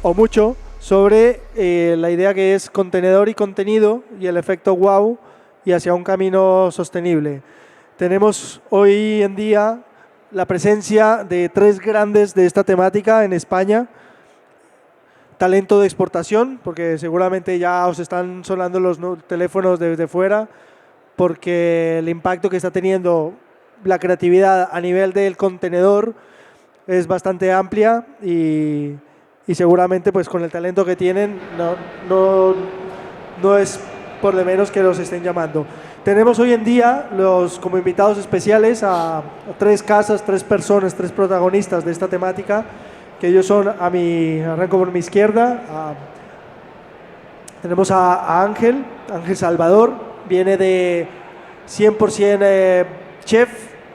o mucho sobre la idea que es contenedor y contenido y el efecto wow y hacia un camino sostenible. Tenemos hoy en día la presencia de tres grandes de esta temática en España. Talento de exportación, porque seguramente ya os están sonando los teléfonos desde fuera, porque el impacto que está teniendo la creatividad a nivel del contenedor es bastante amplia y seguramente pues con el talento que tienen no es por de menos que los estén llamando. Tenemos hoy en día como invitados especiales a tres casas, tres personas, tres protagonistas de esta temática, que ellos son, arranco por mi izquierda, tenemos a Ángel Salvador, viene de 100% chef,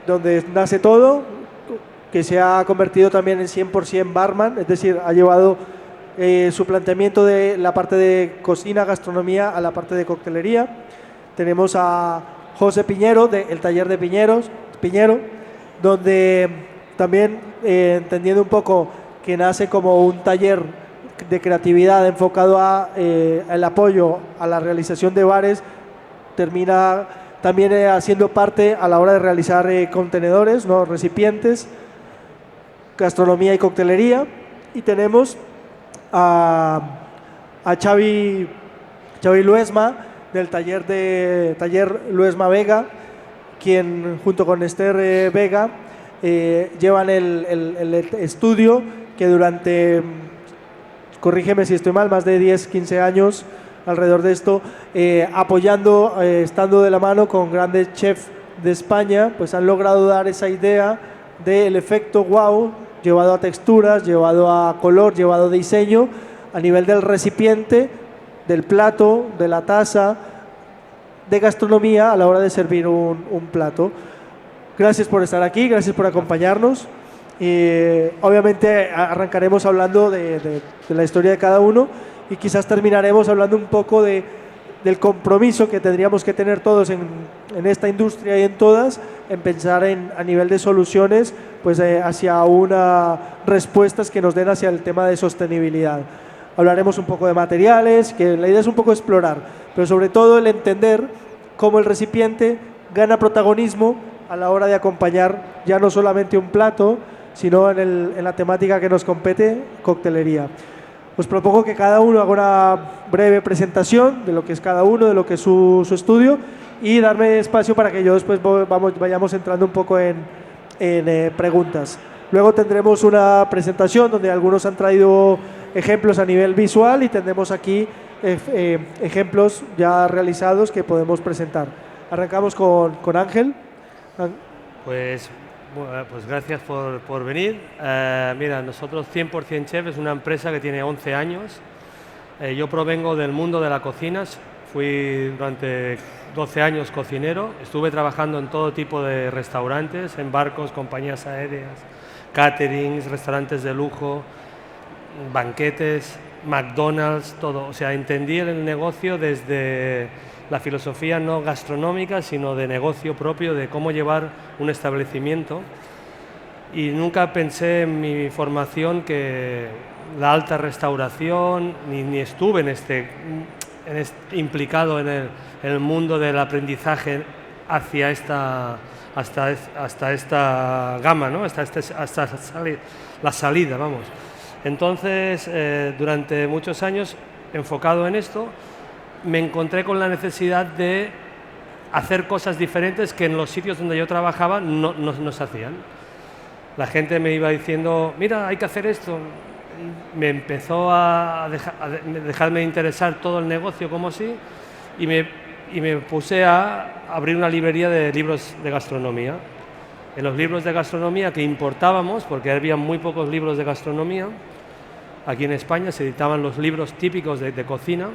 donde nace todo, que se ha convertido también en 100% barman, es decir, ha llevado su planteamiento de la parte de cocina, gastronomía, a la parte de coctelería. Tenemos a José Piñero, del taller de Piñero, donde también, entendiendo un poco que nace como un taller de creatividad enfocado al apoyo a la realización de bares, termina también haciendo parte a la hora de realizar contenedores, ¿no? Recipientes, gastronomía y coctelería. Y tenemos a Xavi Luesma, del taller Luesma Vega, quien junto con Esther Vega llevan el estudio que durante, corrígeme si estoy mal, más de 10, 15 años alrededor de esto, apoyando, estando de la mano con grandes chefs de España, pues han logrado dar esa idea del efecto wow, llevado a texturas, llevado a color, llevado a diseño, a nivel del recipiente, del plato, de la taza, de gastronomía a la hora de servir un plato. Gracias por estar aquí, gracias por acompañarnos. Obviamente arrancaremos hablando de la historia de cada uno y quizás terminaremos hablando un poco del compromiso que tendríamos que tener todos en esta industria y en todas, en pensar a nivel de soluciones, pues hacia unas respuestas que nos den hacia el tema de sostenibilidad. Hablaremos un poco de materiales, que la idea es un poco explorar, pero sobre todo el entender cómo el recipiente gana protagonismo a la hora de acompañar ya no solamente un plato, sino en la temática que nos compete, coctelería. Os propongo que cada uno haga una breve presentación de lo que es cada uno, de lo que es su estudio, y darme espacio para que yo después vayamos entrando un poco en preguntas. Luego tendremos una presentación donde algunos han traído ejemplos a nivel visual y tendremos aquí ejemplos ya realizados que podemos presentar. Arrancamos con Ángel. Pues gracias por venir. Mira, nosotros 100% Chef es una empresa que tiene 11 años. Yo provengo del mundo de la cocina, fui durante 12 años cocinero, estuve trabajando en todo tipo de restaurantes, en barcos, compañías aéreas, caterings, restaurantes de lujo, banquetes, McDonald's, todo. O sea, entendí el negocio desde la filosofía no gastronómica, sino de negocio propio, de cómo llevar un establecimiento. Y nunca pensé en mi formación que la alta restauración, ni estuve implicado en el mundo del aprendizaje hacia hasta esta gama, ¿no? hasta la salida, vamos. Entonces, durante muchos años, enfocado en esto, me encontré con la necesidad de hacer cosas diferentes que en los sitios donde yo trabajaba no se hacían. La gente me iba diciendo, mira, hay que hacer esto. Me empezó a dejarme interesar todo el negocio como sí, y me puse a abrir una librería de libros de gastronomía. En los libros de gastronomía que importábamos, porque había muy pocos libros de gastronomía, aquí en España se editaban los libros típicos de cocina,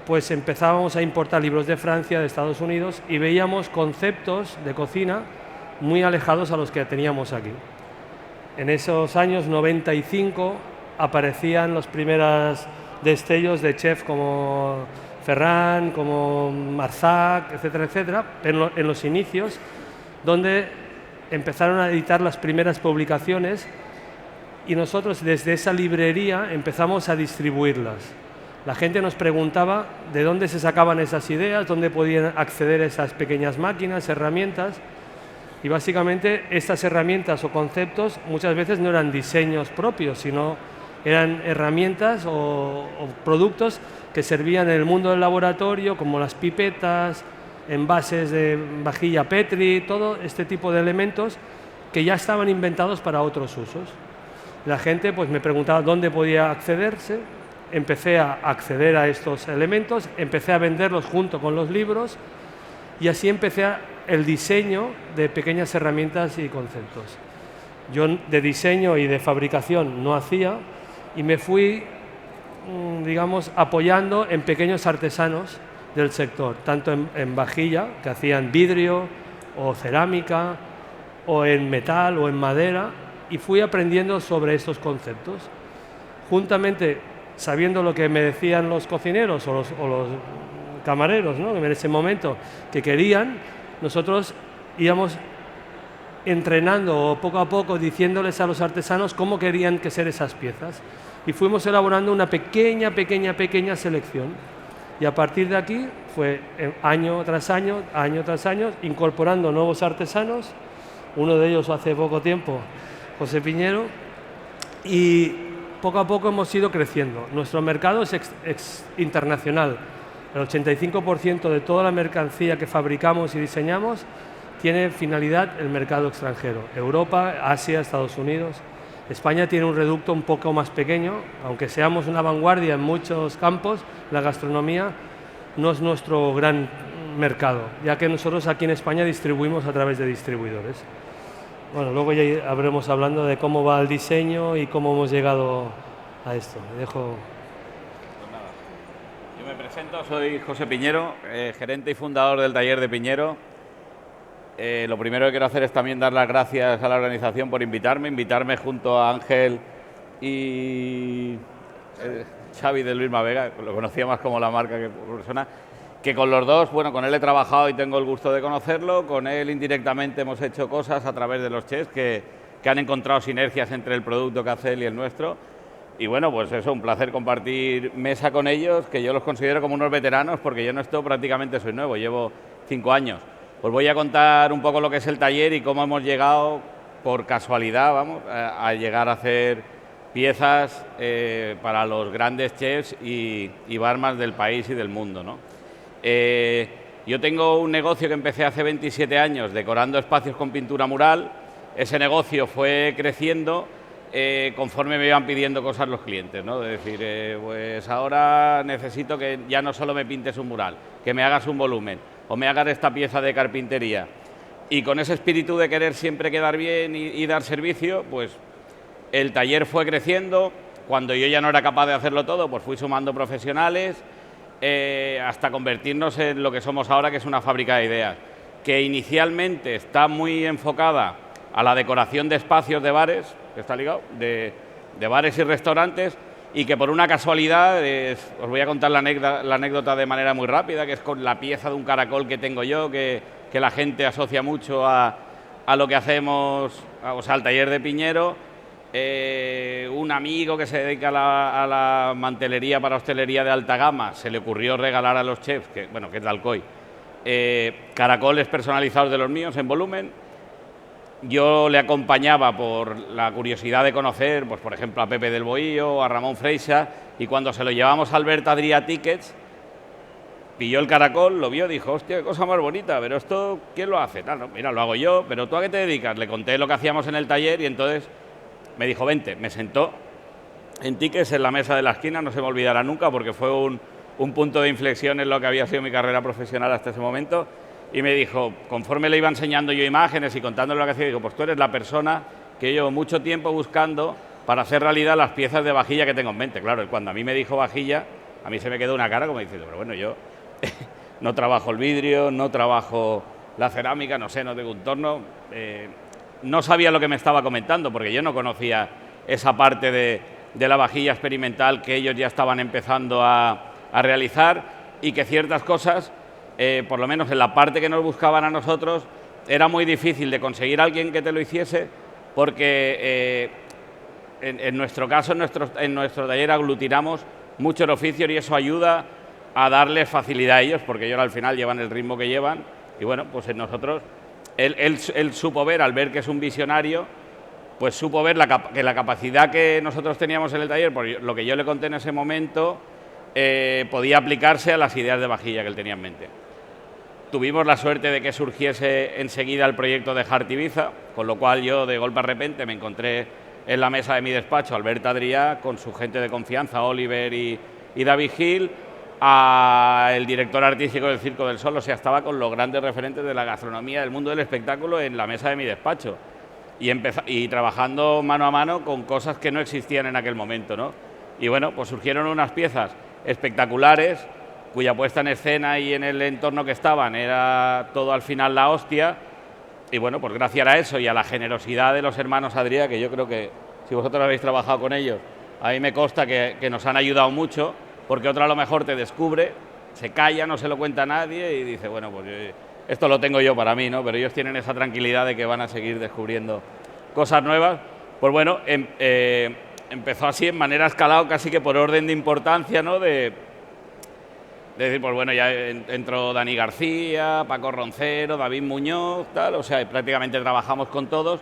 pues empezábamos a importar libros de Francia, de Estados Unidos, y veíamos conceptos de cocina muy alejados a los que teníamos aquí. En esos años 95 aparecían los primeros destellos de chefs como Ferran, como Marzac, etcétera, etcétera, en los inicios, donde empezaron a editar las primeras publicaciones y nosotros desde esa librería empezamos a distribuirlas. La gente nos preguntaba de dónde se sacaban esas ideas, dónde podían acceder a esas pequeñas máquinas, herramientas, y básicamente estas herramientas o conceptos muchas veces no eran diseños propios, sino eran herramientas o productos que servían en el mundo del laboratorio, como las pipetas, envases de vajilla Petri, todo este tipo de elementos que ya estaban inventados para otros usos. La gente pues me preguntaba dónde podía accederse, empecé a acceder a estos elementos, empecé a venderlos junto con los libros y así empecé el diseño de pequeñas herramientas y conceptos. Yo de diseño y de fabricación no hacía y me fui, digamos, apoyando en pequeños artesanos del sector, tanto en vajilla, que hacían vidrio o cerámica, o en metal o en madera, y fui aprendiendo sobre estos conceptos. Juntamente, sabiendo lo que me decían los cocineros o los camareros, ¿no?, en ese momento que querían, nosotros íbamos entrenando poco a poco, diciéndoles a los artesanos cómo querían que ser esas piezas. Y fuimos elaborando una pequeña selección. Y a partir de aquí fue año tras año, incorporando nuevos artesanos. Uno de ellos hace poco tiempo, José Piñero, y poco a poco hemos ido creciendo. Nuestro mercado es internacional. El 85% de toda la mercancía que fabricamos y diseñamos tiene finalidad el mercado extranjero. Europa, Asia, Estados Unidos. España tiene un reducto un poco más pequeño, aunque seamos una vanguardia en muchos campos, la gastronomía no es nuestro gran mercado, ya que nosotros aquí en España distribuimos a través de distribuidores. Bueno, luego ya habremos hablando de cómo va el diseño y cómo hemos llegado a esto. Dejo... Pues nada. Yo me presento, soy José Piñero, gerente y fundador del taller de Piñero. Lo primero que quiero hacer es también dar las gracias a la organización por invitarme junto a Ángel y Xavi de Luis Mavega, lo conocía más como la marca que por persona, que con los dos, bueno, con él he trabajado y tengo el gusto de conocerlo, con él indirectamente hemos hecho cosas a través de los chefs que han encontrado sinergias entre el producto que hace él y el nuestro. Y bueno, pues eso, un placer compartir mesa con ellos, que yo los considero como unos veteranos, porque yo en esto prácticamente soy nuevo, llevo 5 años. Os voy a contar un poco lo que es el taller y cómo hemos llegado, por casualidad, vamos, a llegar a hacer piezas para los grandes chefs y barmans del país y del mundo, ¿no? Yo tengo un negocio que empecé hace 27 años decorando espacios con pintura mural. Ese negocio fue creciendo conforme me iban pidiendo cosas los clientes, ¿no? De decir, pues ahora necesito que ya no solo me pintes un mural, que me hagas un volumen o me hagas esta pieza de carpintería. Y con ese espíritu de querer siempre quedar bien y dar servicio, pues el taller fue creciendo. Cuando yo ya no era capaz de hacerlo todo, pues fui sumando profesionales hasta convertirnos en lo que somos ahora, que es una fábrica de ideas, que inicialmente está muy enfocada a la decoración de espacios de bares, que está ligado, de bares y restaurantes, y que por una casualidad, os voy a contar la anécdota de manera muy rápida, que es con la pieza de un caracol que tengo yo, que la gente asocia mucho a lo que hacemos, o sea, al taller de Piñero. Un amigo que se dedica a la mantelería para hostelería de alta gama, se le ocurrió regalar a los chefs, que es de Alcoy, caracoles personalizados de los míos en volumen. Yo le acompañaba por la curiosidad de conocer, pues por ejemplo, a Pepe del Bohío o a Ramón Freixa, y cuando se lo llevamos a Albert Adrià Tickets, pilló el caracol, lo vio, dijo, hostia, qué cosa más bonita, pero esto, ¿quién lo hace? No, mira, lo hago yo, pero ¿tú a qué te dedicas? Le conté lo que hacíamos en el taller y entonces me dijo, vente, me sentó en Tickets en la mesa de la esquina, no se me olvidará nunca porque fue un punto de inflexión en lo que había sido mi carrera profesional hasta ese momento. Y me dijo, conforme le iba enseñando yo imágenes y contándole lo que hacía, digo, pues tú eres la persona que llevo mucho tiempo buscando para hacer realidad las piezas de vajilla que tengo en mente. Claro, cuando a mí me dijo vajilla, a mí se me quedó una cara como diciendo, pero bueno, yo no trabajo el vidrio, no trabajo la cerámica, no sé, no tengo un torno. No sabía lo que me estaba comentando porque yo no conocía esa parte de la vajilla experimental que ellos ya estaban empezando a realizar, y que ciertas cosas, por lo menos en la parte que nos buscaban a nosotros, era muy difícil de conseguir a alguien que te lo hiciese porque en nuestro caso, en nuestro taller aglutinamos muchos oficios y eso ayuda a darles facilidad a ellos, porque ellos al final llevan el ritmo que llevan y bueno, pues en nosotros, él supo ver, al ver que es un visionario, pues supo ver que la capacidad que nosotros teníamos en el taller, por lo que yo le conté en ese momento, podía aplicarse a las ideas de vajilla que él tenía en mente. Tuvimos la suerte de que surgiese enseguida el proyecto de Hart Ibiza, con lo cual yo de golpe a repente me encontré en la mesa de mi despacho a Albert Adrià con su gente de confianza, Oliver y David Hill, el director artístico del Circo del Sol, o sea, estaba con los grandes referentes de la gastronomía, del mundo del espectáculo en la mesa de mi despacho y trabajando mano a mano con cosas que no existían en aquel momento, ¿no? Y bueno, pues surgieron unas piezas espectaculares cuya puesta en escena y en el entorno que estaban era todo al final la hostia. Y bueno, pues gracias a eso y a la generosidad de los hermanos Adrià, que yo creo que si vosotros habéis trabajado con ellos, a mí me consta que nos han ayudado mucho, porque otro a lo mejor te descubre, se calla, no se lo cuenta a nadie y dice, bueno, pues esto lo tengo yo para mí, ¿no? Pero ellos tienen esa tranquilidad de que van a seguir descubriendo cosas nuevas. Pues bueno, empezó así en manera escalado, casi que por orden de importancia, ¿no? De decir, pues bueno, ya entró Dani García, Paco Roncero, David Muñoz, tal, o sea, prácticamente trabajamos con todos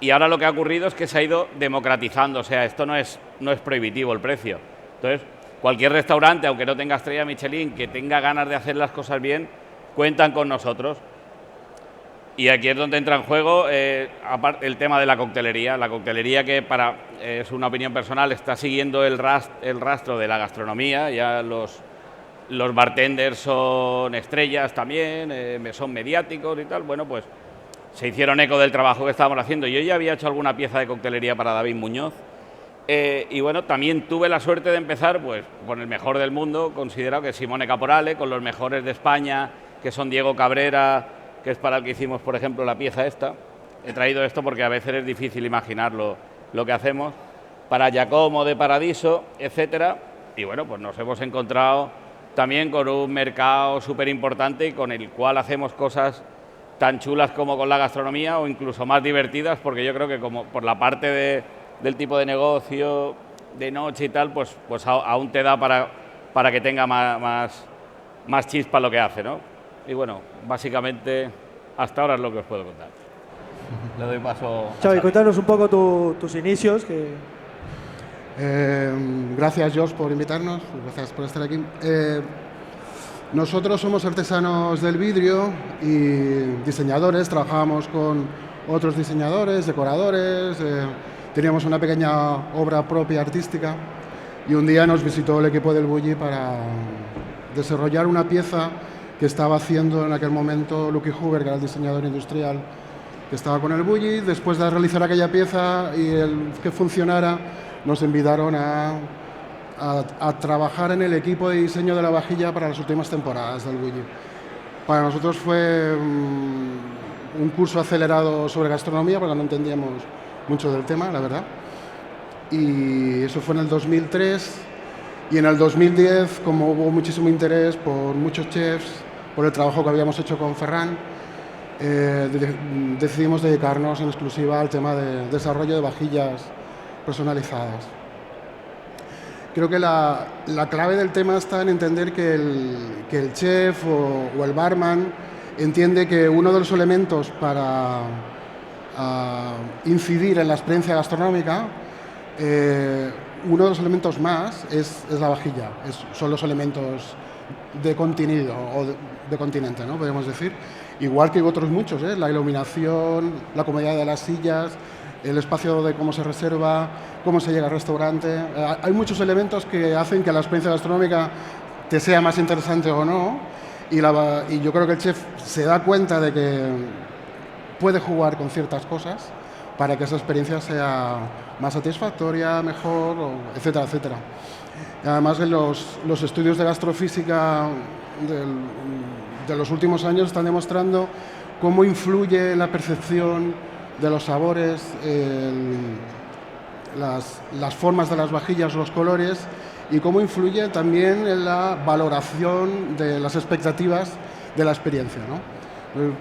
y ahora lo que ha ocurrido es que se ha ido democratizando, o sea, esto no es prohibitivo el precio. Entonces, cualquier restaurante, aunque no tenga estrella Michelin, que tenga ganas de hacer las cosas bien, cuentan con nosotros. Y aquí es donde entra en juego aparte el tema de la coctelería. La coctelería que es una opinión personal, está siguiendo el rastro de la gastronomía, ya los bartenders son estrellas también, son mediáticos y tal. Bueno, pues se hicieron eco del trabajo que estábamos haciendo. Yo ya había hecho alguna pieza de coctelería para David Muñoz. Y bueno, también tuve la suerte de empezar pues con el mejor del mundo, considerado que es Simone Caporale, con los mejores de España, que son Diego Cabrera, que es para el que hicimos, por ejemplo, la pieza esta. He traído esto porque a veces es difícil imaginar lo que hacemos. Para Giacomo de Paradiso, etcétera. Y bueno, pues nos hemos encontrado también con un mercado súper importante y con el cual hacemos cosas tan chulas como con la gastronomía o incluso más divertidas, porque yo creo que como por la parte del tipo de negocio, de noche y tal, pues aún te da para que tenga más chispa lo que hace, ¿no? Y bueno, básicamente hasta ahora es lo que os puedo contar. Le doy paso a Xavi, cuéntanos un poco tus inicios. Gracias, Josh, por invitarnos, gracias por estar aquí. Nosotros somos artesanos del vidrio y diseñadores, trabajábamos con otros diseñadores, decoradores, teníamos una pequeña obra propia artística y un día nos visitó el equipo del Bulli para desarrollar una pieza que estaba haciendo en aquel momento Lucky Hoover, que era el diseñador industrial que estaba con el Bulli. Después de realizar aquella pieza y que funcionara, nos invitaron a trabajar en el equipo de diseño de la vajilla para las últimas temporadas del Bulli. Para nosotros fue un curso acelerado sobre gastronomía, porque no entendíamos mucho del tema, la verdad. Y eso fue en el 2003. Y en el 2010, como hubo muchísimo interés por muchos chefs, por el trabajo que habíamos hecho con Ferran, decidimos dedicarnos en exclusiva al tema de desarrollo de vajillas personalizadas. Creo que la clave del tema está en entender que el chef o el barman entiende que uno de los elementos para incidir en la experiencia gastronómica, uno de los elementos más es la vajilla, son los elementos de contenido o de continente, ¿no? Podemos decir. Igual que otros muchos, la iluminación, la comodidad de las sillas, el espacio de cómo se reserva, cómo se llega al restaurante. Hay muchos elementos que hacen que la experiencia gastronómica te sea más interesante o no. Y yo creo que el chef se da cuenta de que puede jugar con ciertas cosas para que esa experiencia sea más satisfactoria, mejor, etcétera, etcétera. Y además, en los estudios de gastrofísica de los últimos años están demostrando cómo influye la percepción de los sabores, las formas de las vajillas, los colores, y cómo influye también en la valoración de las expectativas de la experiencia, ¿no?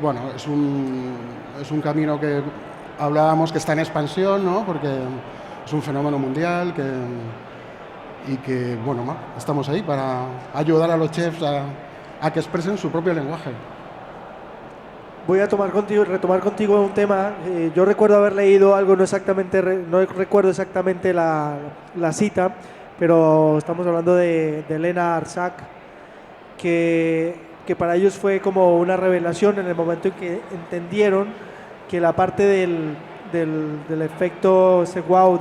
Bueno, es un camino que hablábamos que está en expansión, ¿no? Porque es un fenómeno mundial y que, bueno, estamos ahí para ayudar a los chefs a que expresen su propio lenguaje. Voy a retomar contigo un tema. Yo recuerdo haber leído algo, no recuerdo exactamente la cita, pero estamos hablando de Elena Arsac, que para ellos fue como una revelación en el momento en que entendieron que la parte del efecto ese wow,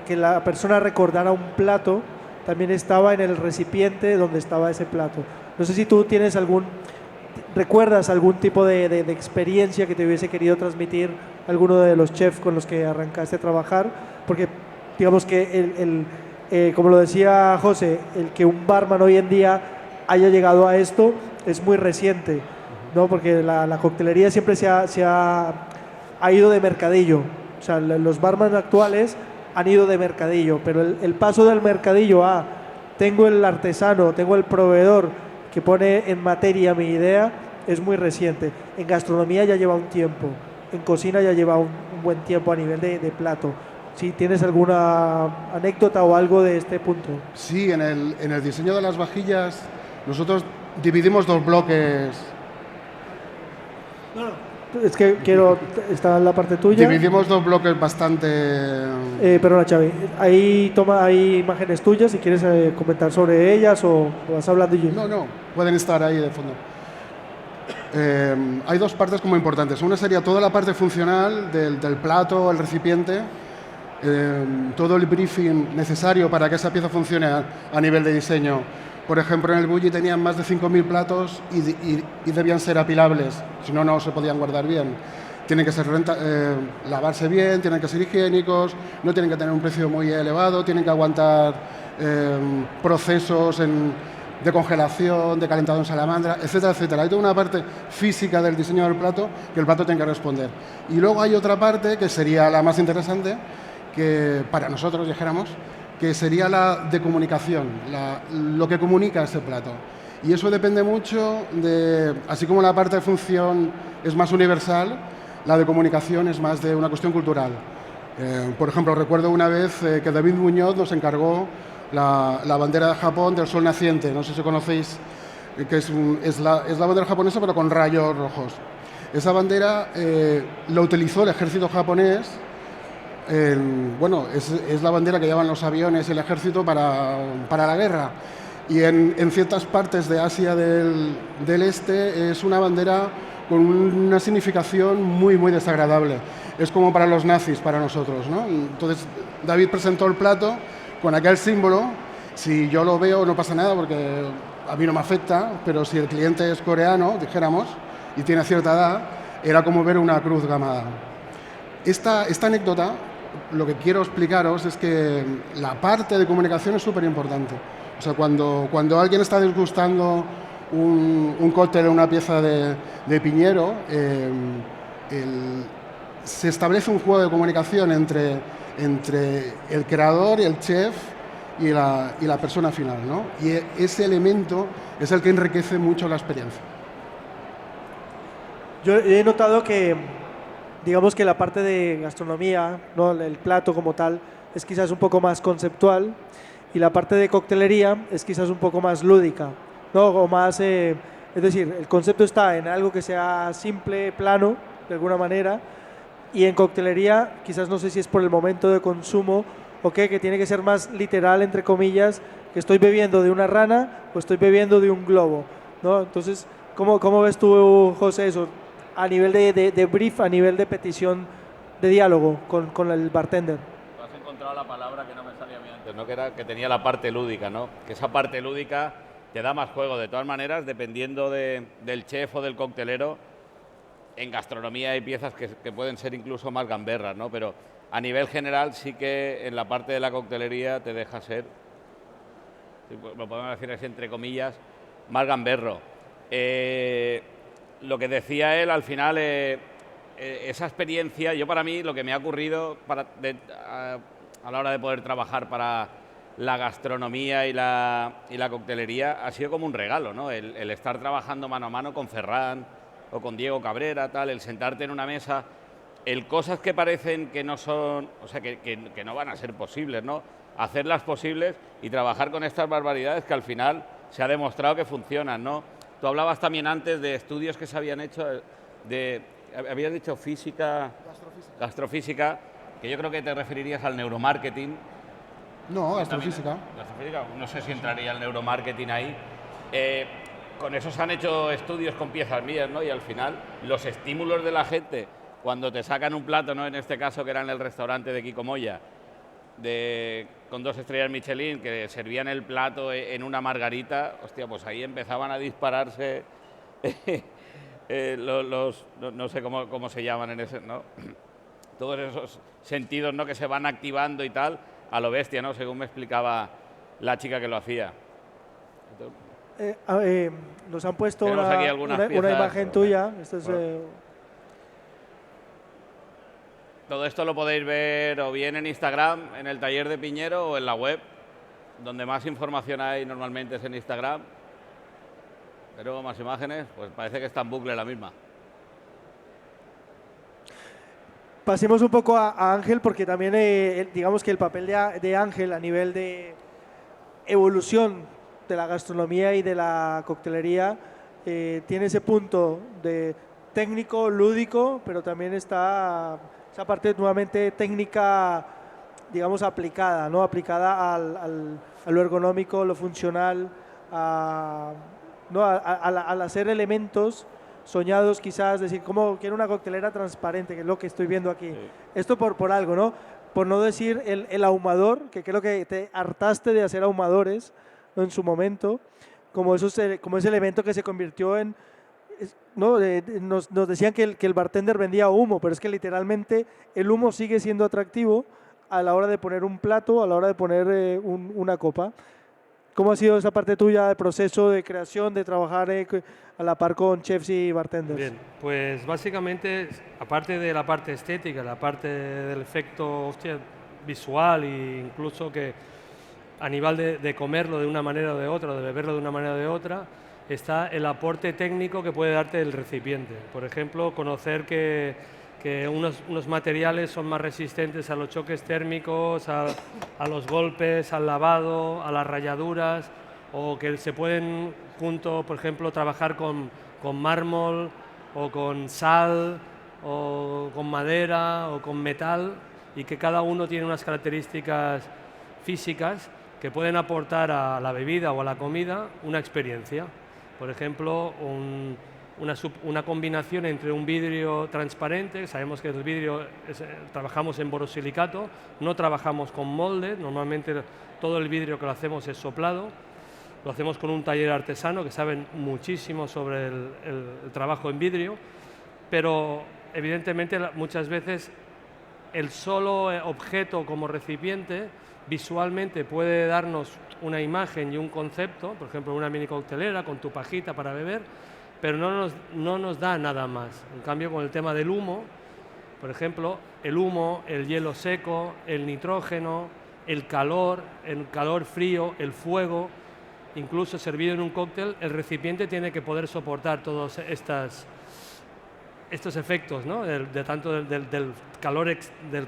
que la persona recordara un plato, también estaba en el recipiente donde estaba ese plato. No sé si tú recuerdas algún tipo de experiencia que te hubiese querido transmitir alguno de los chefs con los que arrancaste a trabajar, porque digamos que como lo decía José, el que un barman hoy en día haya llegado a esto es muy reciente, ¿no? Porque la coctelería siempre se ha ido de mercadillo. O sea, los barman actuales han ido de mercadillo, pero el paso del mercadillo a tengo el artesano, tengo el proveedor que pone en materia mi idea, es muy reciente. En gastronomía ya lleva un tiempo, en cocina ya lleva un buen tiempo a nivel de plato. Si tienes alguna anécdota o algo de este punto. Sí, en el diseño de las vajillas nosotros dividimos dos bloques. Es que está en la parte tuya. Dividimos dos bloques bastante... Perdona, Xavi. Hay imágenes tuyas, si quieres comentar sobre ellas o vas hablando yo. No, pueden estar ahí de fondo. Hay dos partes como importantes. Una sería toda la parte funcional del plato, el recipiente, todo el briefing necesario para que esa pieza funcione a nivel de diseño. Por ejemplo, en el Bulli tenían más de 5.000 platos y debían ser apilables, si no, no se podían guardar bien. Tienen que ser lavarse bien, tienen que ser higiénicos, no tienen que tener un precio muy elevado, tienen que aguantar procesos de congelación, de calentado en salamandra, etcétera, etcétera. Hay toda una parte física del diseño del plato que el plato tiene que responder. Y luego hay otra parte que sería la más interesante, que para nosotros, dijéramos, que sería la de comunicación, lo que comunica ese plato. Y eso depende mucho así como la parte de función es más universal, la de comunicación es más de una cuestión cultural. Por ejemplo, recuerdo una vez que David Muñoz nos encargó la bandera de Japón del sol naciente, no sé si conocéis, que es la bandera japonesa pero con rayos rojos. Esa bandera la utilizó el ejército japonés. Es la bandera que llevan los aviones y el ejército para la guerra. Y en ciertas partes de Asia del Este es una bandera con una significación muy, muy desagradable. Es como para los nazis, para nosotros, ¿no? Entonces, David presentó el plato con aquel símbolo. Si yo lo veo no pasa nada porque a mí no me afecta, pero si el cliente es coreano, dijéramos, y tiene cierta edad, era como ver una cruz gamada. Esta anécdota, lo que quiero explicaros es que la parte de comunicación es súper importante. O sea, cuando alguien está degustando un cóctel o una pieza de Piñero, se establece un juego de comunicación entre el creador y el chef y la persona final, ¿no? Y ese elemento es el que enriquece mucho la experiencia. Yo he notado que, digamos que la parte de gastronomía, ¿no? El plato como tal, es quizás un poco más conceptual y la parte de coctelería es quizás un poco más lúdica, ¿no? O más, es decir, el concepto está en algo que sea simple, plano, de alguna manera, y en coctelería quizás no sé si es por el momento de consumo o qué, que tiene que ser más literal, entre comillas, que estoy bebiendo de una rana o estoy bebiendo de un globo, ¿no? Entonces, ¿cómo ves tú, José, eso? A nivel de brief, a nivel de petición de diálogo con el bartender. Has encontrado la palabra que no me salía a mí antes, ¿no? Que tenía la parte lúdica, ¿no? Que esa parte lúdica te da más juego. De todas maneras, dependiendo del chef o del coctelero, en gastronomía hay piezas que pueden ser incluso más gamberras, ¿no? Pero a nivel general sí que en la parte de la coctelería te deja ser, lo podemos decir así entre comillas, más gamberro. Lo que decía él, al final, esa experiencia, para mí, lo que me ha ocurrido a la hora de poder trabajar para la gastronomía y la coctelería ha sido como un regalo, ¿no? El estar trabajando mano a mano con Ferran o con Diego Cabrera, el sentarte en una mesa cosas que parecen que no son, o sea, que no van a ser posibles, ¿no? Hacerlas posibles y trabajar con estas barbaridades que al final se ha demostrado que funcionan, ¿no? Tú hablabas también antes de estudios que se habían hecho habías dicho física, gastrofísica, que yo creo que te referirías al neuromarketing. No, astrofísica. Gastrofísica, no sé si entraría el neuromarketing ahí. Con eso se han hecho estudios con piezas mías, ¿no? Y al final los estímulos de la gente cuando te sacan un plato, ¿no? En este caso que era en el restaurante de Kiko Moya, con 2 estrellas Michelin, que servían el plato en una margarita, hostia, pues ahí empezaban a dispararse no sé cómo se llaman en ese, ¿no? Todos esos sentidos, ¿no? Que se van activando y tal, a lo bestia, ¿no? Según me explicaba la chica que lo hacía. Nos han puesto Tenemos aquí algunas una piezas, imagen tuya. Esto es, todo esto lo podéis ver o bien en Instagram, en el taller de Piñero, o en la web, donde más información hay normalmente es en Instagram. Pero más imágenes, pues parece que está en bucle la misma. Pasemos un poco a Ángel, porque también digamos que el papel de Ángel a nivel de evolución de la gastronomía y de la coctelería tiene ese punto de técnico, lúdico, pero también está esa parte nuevamente técnica, digamos, aplicada, ¿no? Aplicada a lo ergonómico, lo funcional, al hacer elementos soñados quizás, decir, como quiero una coctelera transparente, que es lo que estoy viendo aquí. Sí. Esto por algo, ¿no? Por no decir el ahumador, que creo que te hartaste de hacer ahumadores, ¿no? En su momento, como ese elemento que se convirtió en... ¿no? Nos decían que el bartender vendía humo, pero es que literalmente el humo sigue siendo atractivo a la hora de poner un plato, a la hora de poner una copa. ¿Cómo ha sido esa parte tuya de proceso de creación, de trabajar a la par con chefs y bartenders? Bien, pues básicamente, aparte de la parte estética, la parte del efecto visual e incluso que a nivel de comerlo de una manera o de otra, de beberlo de una manera o de otra, está el aporte técnico que puede darte el recipiente. Por ejemplo, conocer que unos materiales son más resistentes a los choques térmicos, a los golpes, al lavado, a las rayaduras, o que se pueden junto, por ejemplo, trabajar con mármol o con sal o con madera o con metal, y que cada uno tiene unas características físicas que pueden aportar a la bebida o a la comida una experiencia. Por ejemplo, una combinación entre un vidrio transparente, sabemos que el vidrio trabajamos en borosilicato, no trabajamos con molde, normalmente todo el vidrio que lo hacemos es soplado, lo hacemos con un taller artesano que saben muchísimo sobre el trabajo en vidrio, pero evidentemente muchas veces el solo objeto como recipiente visualmente puede darnos una imagen y un concepto, por ejemplo una mini coctelera con tu pajita para beber, pero no nos da nada más. En cambio, con el tema del humo, por ejemplo, el humo, el hielo seco, el nitrógeno, el calor frío, el fuego, incluso servido en un cóctel, el recipiente tiene que poder soportar todos estos efectos, ¿no? Tanto del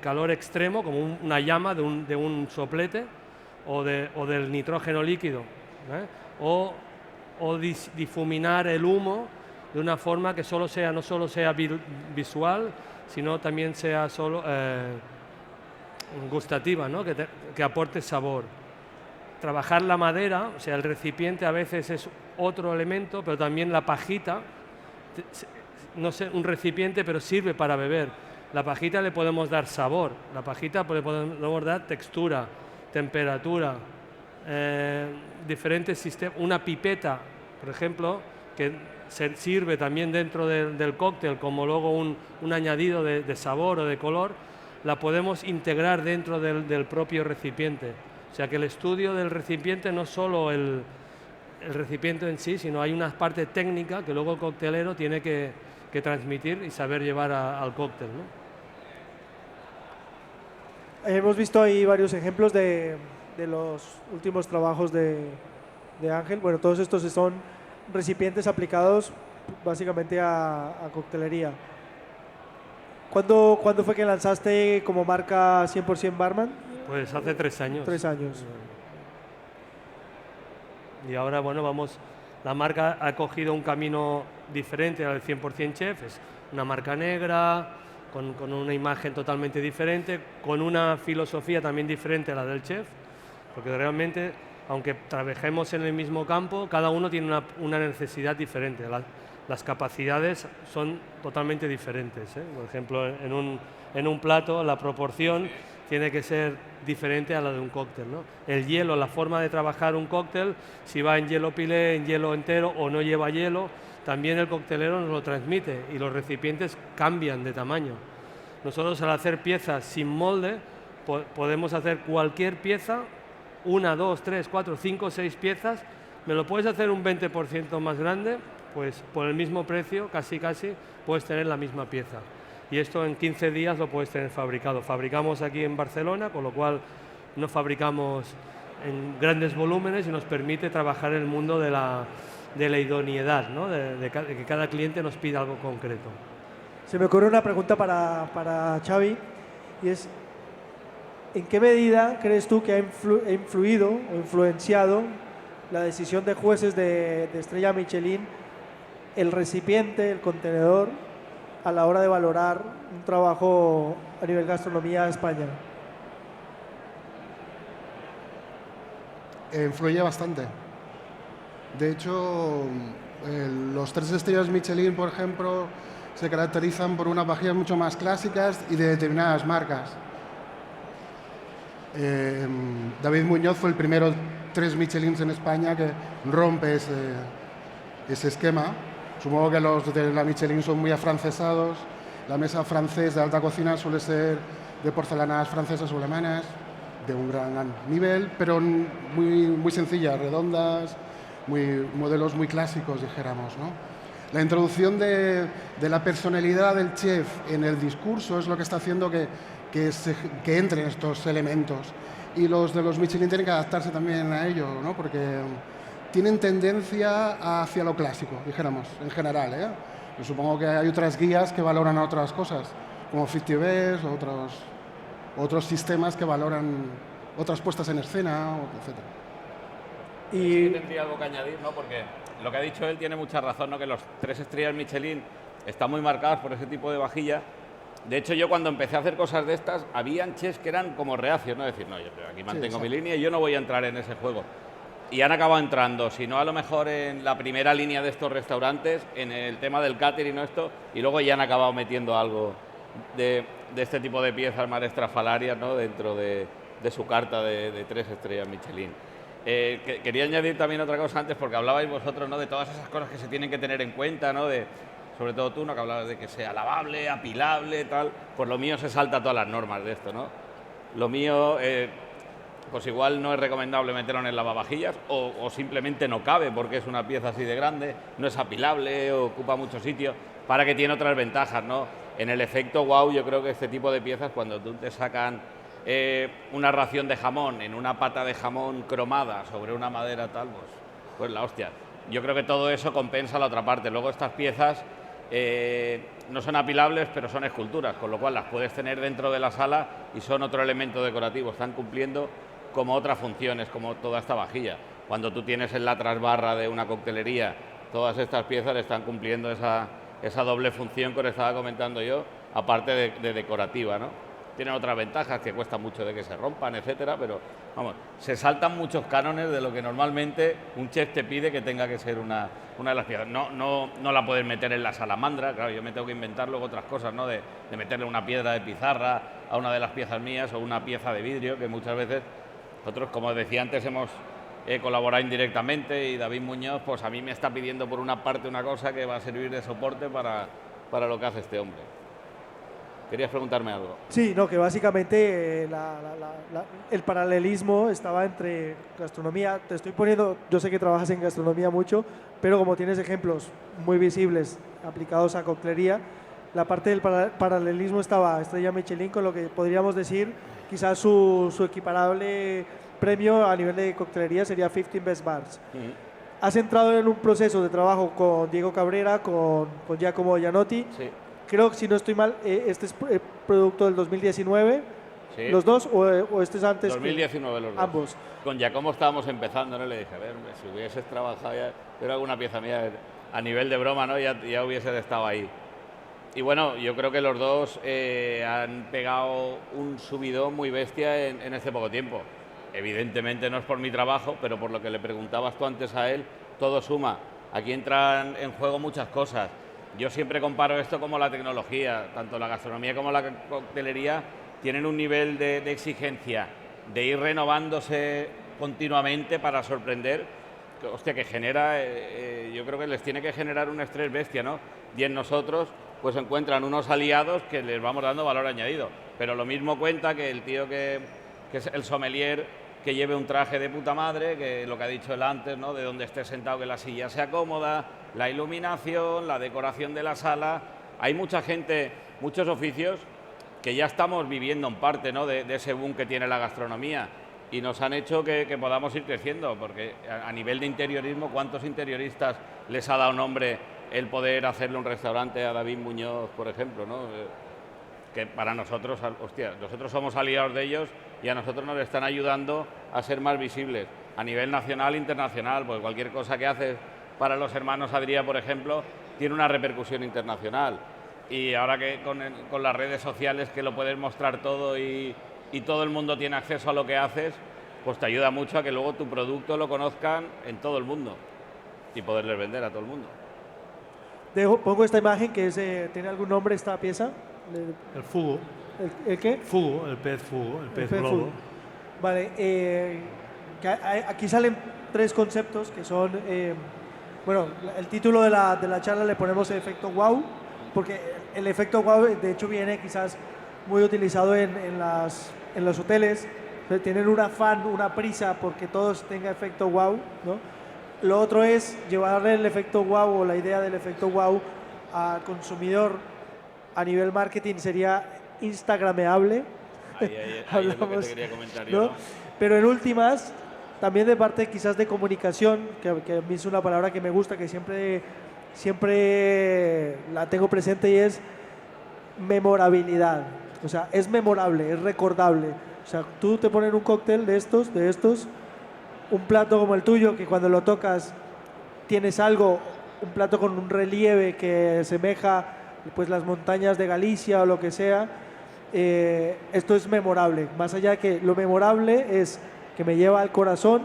calor extremo, como una llama de un soplete, o del nitrógeno líquido, ¿eh? o difuminar el humo de una forma que no solo sea visual, sino también sea solo gustativa, ¿no? Que aporte sabor. Trabajar la madera, o sea, el recipiente a veces es otro elemento, pero también la pajita, no sé, un recipiente, pero sirve para beber. La pajita le podemos dar sabor, la pajita le podemos dar textura, temperatura, diferentes sistemas. Una pipeta, por ejemplo, que sirve también dentro del cóctel como luego un añadido de sabor o de color, la podemos integrar dentro del propio recipiente. O sea que el estudio del recipiente no es solo el recipiente en sí, sino hay una parte técnica que luego el coctelero tiene que transmitir y saber llevar al cóctel, ¿no? Hemos visto ahí varios ejemplos de los últimos trabajos de Ángel. Bueno, todos estos son recipientes aplicados básicamente a coctelería. ¿Cuándo fue que lanzaste como marca 100% Barman? Pues hace 3 años. 3 años. Y ahora, bueno, la marca ha cogido un camino diferente al 100% Chef, es una marca negra, con una imagen totalmente diferente, con una filosofía también diferente a la del chef, porque realmente, aunque trabajemos en el mismo campo, cada uno tiene una necesidad diferente. Las capacidades son totalmente diferentes, ¿eh? Por ejemplo, en un plato la proporción tiene que ser diferente a la de un cóctel, ¿no? El hielo, la forma de trabajar un cóctel, si va en hielo pilé, en hielo entero o no lleva hielo, también el coctelero nos lo transmite y los recipientes cambian de tamaño. Nosotros al hacer piezas sin molde podemos hacer cualquier pieza, 1, 2, 3, 4, 5, 6 piezas, me lo puedes hacer un 20% más grande, pues por el mismo precio, casi puedes tener la misma pieza. Y esto en 15 días lo puedes tener fabricado. Fabricamos aquí en Barcelona, con lo cual no fabricamos en grandes volúmenes y nos permite trabajar en el mundo de la idoneidad, ¿no? de que cada cliente nos pida algo concreto. Se me ocurre una pregunta para Xavi, y es, ¿en qué medida crees tú que ha influido o influenciado la decisión de jueces de Estrella Michelin, el recipiente, el contenedor, a la hora de valorar un trabajo a nivel gastronomía España? Influye bastante. De hecho, los 3 estrellas Michelin, por ejemplo, se caracterizan por unas vajillas mucho más clásicas y de determinadas marcas. David Muñoz fue el primero 3 Michelins en España que rompe ese esquema. Supongo que los de la Michelin son muy afrancesados. La mesa francés de alta cocina suele ser de porcelanas francesas o alemanas, de un gran nivel, pero muy sencillas, redondas, modelos muy clásicos, dijéramos, ¿no? La introducción de la personalidad del chef en el discurso es lo que está haciendo que entren estos elementos. Y los de los Michelin tienen que adaptarse también a ello, ¿no? Porque tienen tendencia hacia lo clásico, dijéramos, en general, ¿eh? Yo supongo que hay otras guías que valoran otras cosas, como 50 Best o otros sistemas que valoran otras puestas en escena, etc. Y tendría algo que añadir, ¿no? Porque lo que ha dicho él tiene mucha razón, ¿no? Que los 3 estrellas Michelin están muy marcados por ese tipo de vajilla. De hecho, yo cuando empecé a hacer cosas de estas, habían chefs que eran como reacios, ¿no? Decir, no, yo aquí mantengo mi línea y yo no voy a entrar en ese juego. Y han acabado entrando, si no a lo mejor en la primera línea de estos restaurantes, en el tema del catering o esto, y luego ya han acabado metiendo algo de este tipo de piezas más estrafalarias, ¿no? Dentro de su carta de 3 estrellas Michelin. Quería añadir también otra cosa antes, porque hablabais vosotros, ¿no? De todas esas cosas que se tienen que tener en cuenta, ¿no? Sobre todo tú, ¿no? Que hablabas de que sea lavable, apilable, tal. Pues lo mío se salta todas las normas de esto, ¿no? Lo mío, pues igual no es recomendable meterlo en el lavavajillas o simplemente no cabe porque es una pieza así de grande, no es apilable, ocupa mucho sitio, para que tiene otras ventajas, ¿no? En el efecto wow, yo creo que este tipo de piezas, cuando tú te sacan una ración de jamón en una pata de jamón cromada sobre una madera tal, pues la hostia. Yo creo que todo eso compensa la otra parte. Luego estas piezas no son apilables, pero son esculturas, con lo cual las puedes tener dentro de la sala y son otro elemento decorativo. Están cumpliendo como otras funciones, como toda esta vajilla. Cuando tú tienes en la trasbarra de una coctelería, todas estas piezas están cumpliendo esa doble función que os estaba comentando yo, aparte de decorativa, ¿no? Tienen otras ventajas, que cuesta mucho de que se rompan, etcétera, pero vamos, se saltan muchos cánones de lo que normalmente un chef te pide que tenga que ser una de las piezas. No la puedes meter en la salamandra, claro, yo me tengo que inventar luego otras cosas, ¿no? De meterle una piedra de pizarra a una de las piezas mías o una pieza de vidrio, que muchas veces nosotros, como decía antes, hemos colaborado indirectamente y David Muñoz, pues a mí me está pidiendo por una parte una cosa que va a servir de soporte para lo que hace este hombre. ¿Querías preguntarme algo? Sí, no, que básicamente el paralelismo estaba entre gastronomía. Te estoy poniendo, yo sé que trabajas en gastronomía mucho, pero como tienes ejemplos muy visibles aplicados a coctelería, la parte del paralelismo estaba Estrella Michelin con lo que podríamos decir quizás su equiparable premio a nivel de coctelería sería 15 Best Bars. Has entrado en un proceso de trabajo con Diego Cabrera, con Giacomo Gianotti. Sí. creo que si no estoy mal, este es producto del 2019, Sí. los dos, o este es antes. 2019 los dos. Ambos. Con Giacomo estábamos empezando, ¿no? Le dije, a ver, si hubieses trabajado ya, era alguna pieza mía a nivel de broma, ¿no? Ya hubieses estado ahí. Y bueno, yo creo que los dos han pegado un subidón muy bestia en este poco tiempo. Evidentemente no es por mi trabajo, pero por lo que le preguntabas tú antes a él, todo suma. Aquí entran en juego muchas cosas. Yo siempre comparo esto como la tecnología, tanto la gastronomía como la coctelería tienen un nivel de exigencia, de ir renovándose continuamente para sorprender, que genera, yo creo que les tiene que generar un estrés bestia, ¿no? Y en nosotros pues encuentran unos aliados que les vamos dando valor añadido. Pero lo mismo cuenta que el tío que es el sommelier, que lleve un traje de puta madre, que lo que ha dicho él antes, ¿no? De donde esté sentado, que la silla sea cómoda, la iluminación, la decoración de la sala. Hay mucha gente, muchos oficios que ya estamos viviendo en parte, ¿no? de ese boom que tiene la gastronomía, y nos han hecho que podamos ir creciendo, porque a nivel de interiorismo, ¿cuántos interioristas les ha dado nombre el poder hacerle un restaurante a David Muñoz, por ejemplo, ¿no? Que para nosotros, hostia, nosotros somos aliados de ellos y a nosotros nos están ayudando a ser más visibles a nivel nacional e internacional, porque cualquier cosa que haces para los hermanos Adrià, por ejemplo, tiene una repercusión internacional. Y ahora que con las redes sociales, que lo puedes mostrar todo y todo el mundo tiene acceso a lo que haces, pues te ayuda mucho a que luego tu producto lo conozcan en todo el mundo y poderles vender a todo el mundo. Pongo esta imagen que es, ¿tiene algún nombre esta pieza? El fugu. ¿El qué? Fugu, el pez fugu, el pez globo. fugu. Vale, aquí salen tres conceptos que son, bueno, el título de la charla le ponemos el efecto wow, porque el efecto wow de hecho viene quizás muy utilizado en los hoteles. Tienen un afán, una prisa porque todos tengan efecto wow, ¿no? Lo otro es llevarle el efecto wow o la idea del efecto wow al consumidor a nivel marketing, sería instagrameable. Ahí es lo que te quería comentar yo, ¿no? ¿no? Pero en últimas, también de parte quizás de comunicación, que a mí es una palabra que me gusta, que siempre la tengo presente, y es memorabilidad. O sea, es memorable, es recordable. O sea, tú te pones un cóctel de estos, un plato como el tuyo, que cuando lo tocas tienes algo, un plato con un relieve que semeja pues las montañas de Galicia o lo que sea, esto es memorable. Más allá de que lo memorable es que me lleva al corazón,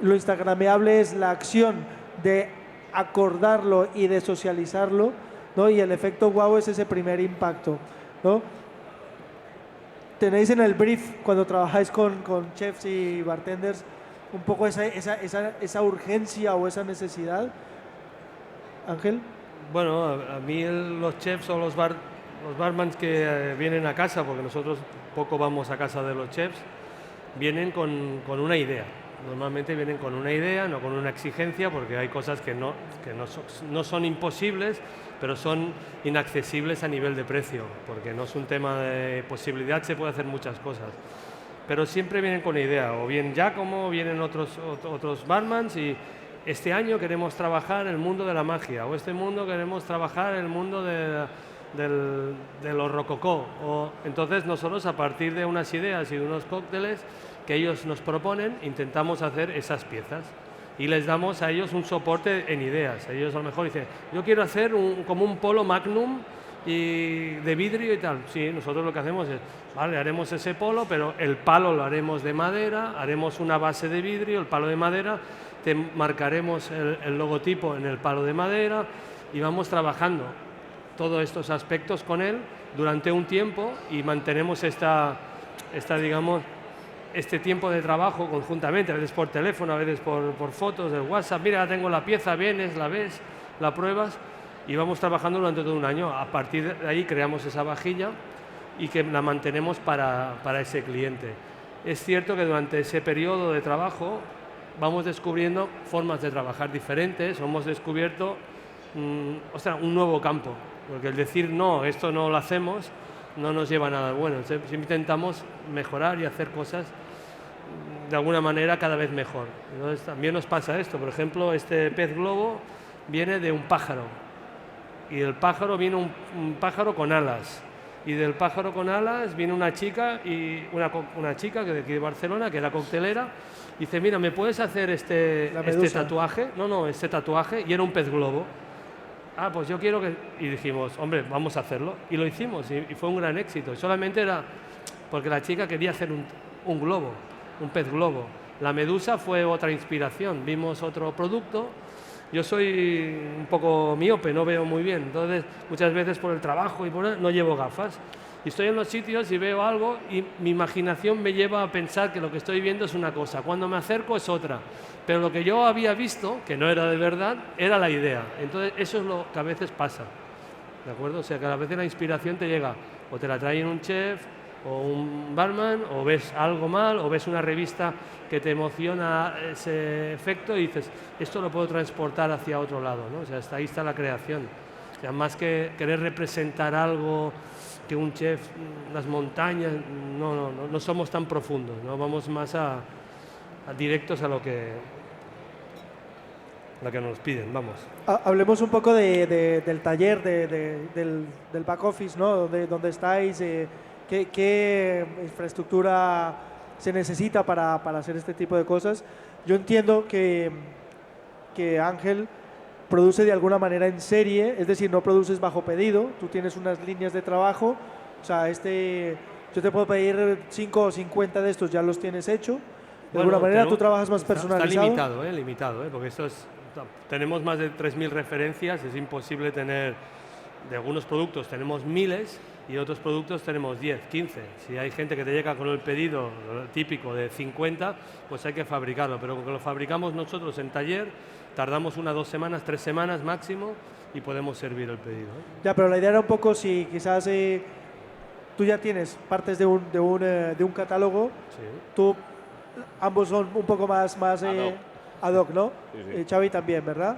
lo instagrameable es la acción de acordarlo y de socializarlo, ¿no? Y el efecto wow es ese primer impacto, ¿no? Tenéis en el brief, cuando trabajáis con chefs y bartenders, un poco esa urgencia o esa necesidad, Ángel. Bueno, a mí los chefs o los barmans que vienen a casa, porque nosotros poco vamos a casa de los chefs, vienen con una idea. Normalmente vienen con una idea, no con una exigencia, porque hay cosas que no son imposibles, pero son inaccesibles a nivel de precio, porque no es un tema de posibilidad, se puede hacer muchas cosas. Pero siempre vienen con idea, o bien Giacomo, o vienen otros barmans, y este año queremos trabajar el mundo de la magia, o este mundo queremos trabajar el mundo de los rococó. Entonces nosotros, a partir de unas ideas y de unos cócteles que ellos nos proponen, intentamos hacer esas piezas y les damos a ellos un soporte en ideas. Ellos a lo mejor dicen, yo quiero hacer como un polo magnum y de vidrio y tal. Sí, nosotros lo que hacemos es, vale, haremos ese polo, pero el palo lo haremos de madera, haremos una base de vidrio, el palo de madera, te marcaremos el logotipo en el palo de madera, y vamos trabajando todos estos aspectos con él durante un tiempo, y mantenemos digamos, este tiempo de trabajo conjuntamente, a veces por teléfono, a veces por fotos de WhatsApp. Mira, tengo la pieza, vienes, la ves, la pruebas, y vamos trabajando durante todo un año. A partir de ahí creamos esa vajilla y que la mantenemos para ese cliente. Es cierto que durante ese periodo de trabajo vamos descubriendo formas de trabajar diferentes, hemos descubierto un nuevo campo, porque el decir no, esto no lo hacemos, no nos lleva a nada bueno. Entonces, intentamos mejorar y hacer cosas de alguna manera cada vez mejor. Entonces también nos pasa esto, por ejemplo, este pez globo viene de un pájaro. y del pájaro viene un pájaro con alas. Y del pájaro con alas viene una chica, una chica que de aquí de Barcelona, que era coctelera, y dice, mira, ¿me puedes hacer este tatuaje? No, este tatuaje, y era un pez globo. Ah, pues yo quiero que... Y dijimos, hombre, vamos a hacerlo. Y lo hicimos, y fue un gran éxito. Solamente era porque la chica quería hacer un globo, un pez globo. La medusa fue otra inspiración. Vimos otro producto. Yo soy un poco miope, no veo muy bien. Entonces, muchas veces por el trabajo y no llevo gafas. Y estoy en los sitios y veo algo y mi imaginación me lleva a pensar que lo que estoy viendo es una cosa. Cuando me acerco es otra. Pero lo que yo había visto, que no era de verdad, era la idea. Entonces, eso es lo que a veces pasa. ¿De acuerdo? O sea, que a veces la inspiración te llega, o te la trae un chef, o un barman, o ves algo mal, o ves una revista que te emociona ese efecto y dices, esto lo puedo transportar hacia otro lado, ¿no? O sea, ahí está la creación. O sea, más que querer representar algo que un chef, las montañas, no somos tan profundos, ¿no? Vamos más a directos a lo que nos piden, vamos. Hablemos un poco del taller, del back office, ¿no? Donde estáis, qué infraestructura se necesita para hacer este tipo de cosas. Yo entiendo que Ángel produce de alguna manera en serie, es decir, no produces bajo pedido, tú tienes unas líneas de trabajo, o sea, yo te puedo pedir 5 o 50 de estos, ya los tienes hecho. De alguna manera tú trabajas más personalizado. Está limitado, porque tenemos más de 3.000 referencias, es imposible tener, de algunos productos tenemos miles y otros productos tenemos 10, 15. Si hay gente que te llega con el pedido típico de 50, pues hay que fabricarlo, pero porque lo fabricamos nosotros en taller, tardamos 1, 2 semanas, 3 semanas máximo y podemos servir el pedido. Ya, pero la idea era un poco si quizás tú ya tienes partes de un catálogo, sí. Tú ambos son un poco más ad hoc, ¿no? Sí. Xavi también, ¿verdad?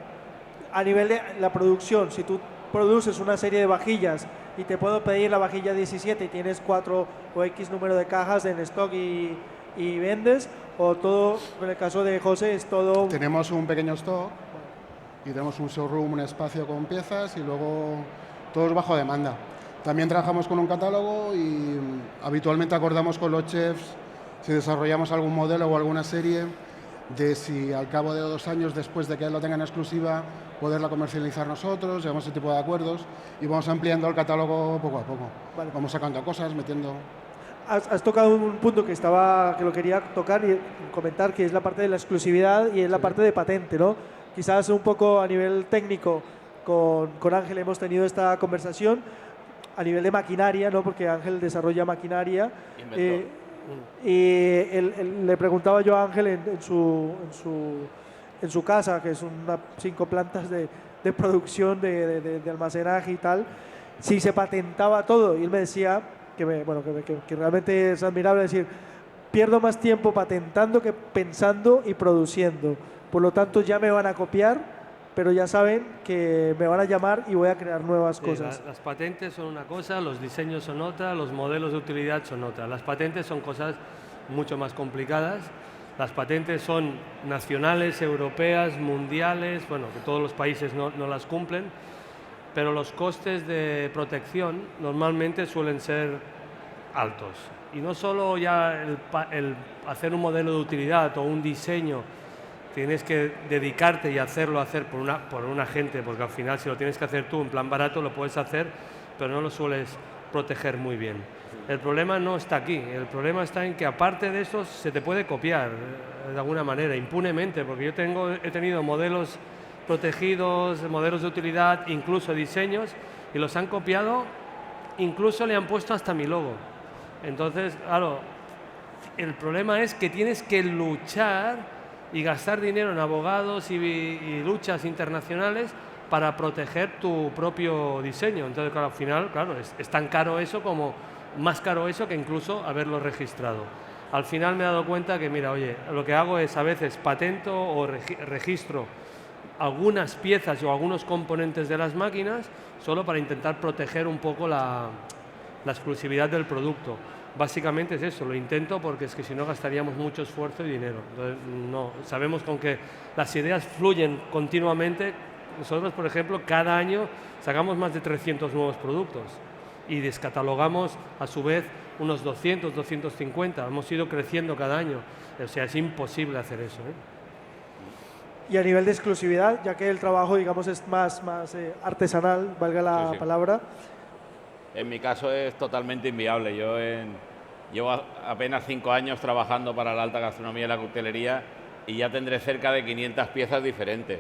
A nivel de la producción, si tú produces una serie de vajillas y te puedo pedir la vajilla 17 y tienes 4 o X número de cajas en stock y vendes, o todo, en el caso de José, es todo... Tenemos un pequeño stock y tenemos un showroom, un espacio con piezas y luego todo es bajo demanda. También trabajamos con un catálogo y habitualmente acordamos con los chefs si desarrollamos algún modelo o alguna serie, de si al cabo de 2 años después de que lo tengan en exclusiva poderla comercializar nosotros, llegamos a ese tipo de acuerdos y vamos ampliando el catálogo poco a poco. Vale. Vamos sacando cosas, metiendo... Has tocado un punto que lo quería tocar y comentar, que es la parte de la exclusividad y es la parte de patente, ¿no? Quizás un poco a nivel técnico con Ángel hemos tenido esta conversación a nivel de maquinaria, ¿no? Porque Ángel desarrolla maquinaria. Y le preguntaba yo a Ángel en su casa, que es 5 plantas de producción, de almacenaje y tal, si se patentaba todo. Y él me decía que realmente es admirable decir, pierdo más tiempo patentando que pensando y produciendo. Por lo tanto, ya me van a copiar, pero ya saben que me van a llamar y voy a crear nuevas cosas. Las patentes son una cosa, los diseños son otra, los modelos de utilidad son otra. Las patentes son cosas mucho más complicadas. Las patentes son nacionales, europeas, mundiales, que todos los países no las cumplen, pero los costes de protección normalmente suelen ser altos. Y no solo ya el hacer un modelo de utilidad o un diseño, tienes que dedicarte y hacerlo por una gente, porque al final si lo tienes que hacer tú en plan barato lo puedes hacer, pero no lo sueles proteger muy bien. El problema no está aquí, el problema está en que aparte de eso se te puede copiar de alguna manera, impunemente, porque yo he tenido modelos protegidos, modelos de utilidad, incluso diseños, y los han copiado, incluso le han puesto hasta mi logo. Entonces, claro, el problema es que tienes que luchar y gastar dinero en abogados y luchas internacionales para proteger tu propio diseño. Entonces, claro, al final, es tan caro eso como más caro eso que incluso haberlo registrado. Al final me he dado cuenta que, mira, oye, lo que hago es a veces patento o registro algunas piezas o algunos componentes de las máquinas solo para intentar proteger un poco la exclusividad del producto. Básicamente es eso, lo intento porque es que si no gastaríamos mucho esfuerzo y dinero. Entonces, no, sabemos con que las ideas fluyen continuamente, Nosotros, por ejemplo, cada año sacamos más de 300 nuevos productos y descatalogamos a su vez unos 200, 250. Hemos ido creciendo cada año. O sea, es imposible hacer eso, ¿eh? Y a nivel de exclusividad, ya que el trabajo, digamos, es más artesanal, valga la palabra. En mi caso es totalmente inviable. Llevo apenas 5 años trabajando para la alta gastronomía y la coctelería y ya tendré cerca de 500 piezas diferentes.